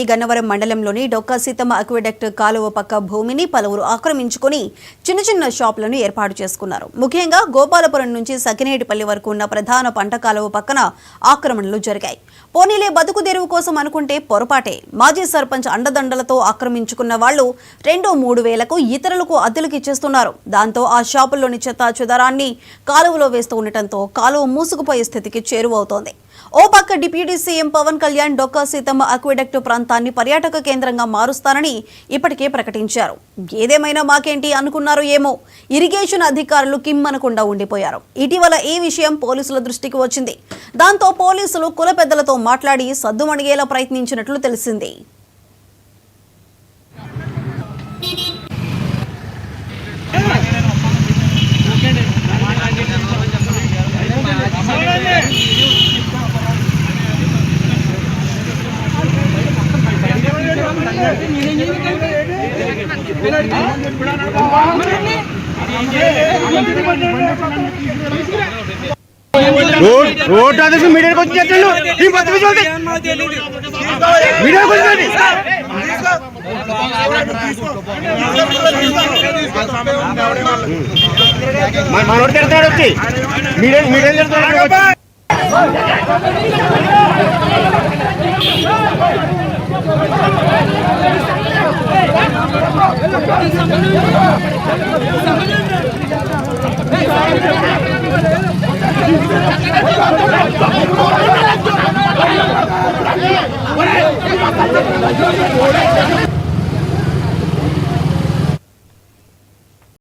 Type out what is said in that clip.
ఈ గన్నవరం మండలంలోని డొక్కా సీతమ్మ అక్విడక్ట్ కాలువ పక్క భూమిని పలువురు ఆక్రమించుకుని చిన్న చిన్న షాపులను ఏర్పాటు చేసుకున్నారు. ముఖ్యంగా గోపాలపురం నుంచి సకినేటిపల్లి వరకు ఉన్న ప్రధాన పంట కాలువ పక్కన ఆక్రమణలు జరిగాయి. పోనీలే బతుకు తెరువు కోసం అనుకుంటే పొరపాటే. మాజీ సర్పంచ్ అండదండలతో ఆక్రమించుకున్న వాళ్లు 2-3 వేలకు ఇతరులకు అద్దెలకు ఇచ్చేస్తున్నారు. దాంతో ఆ షాపుల్లోని చెత్త చెదారాన్ని కాలువలో వేస్తూ ఉండటంతో కాలువ మూసుకుపోయే స్థితికి చేరువవుతోంది. ఓ పక్క deputy CM Pawan Kalyan Dokka Seethamma aqueduct ప్రాంతాన్ని పర్యాటక కేంద్రంగా మారుస్తానని ఇప్పటికే ప్రకటించారు. ఏదేమైనా మాకేంటి అనుకున్నారో ఏమో, ఇరిగేషన్ అధికారులు కిమ్మనకుండా ఉండిపోయారు. ఇటీవల ఈ విషయం పోలీసుల దృష్టికి వచ్చింది. దాంతో పోలీసులు కుల పెద్దలతో మాట్లాడి సద్దుమణిగేలా ప్రయత్నించినట్లు తెలిసింది. रोड आते से मीडिया को चलो टीम बात भी चलते मीडिया को चलते मानोड करते हैं उसकी मीडिया करते हैं What?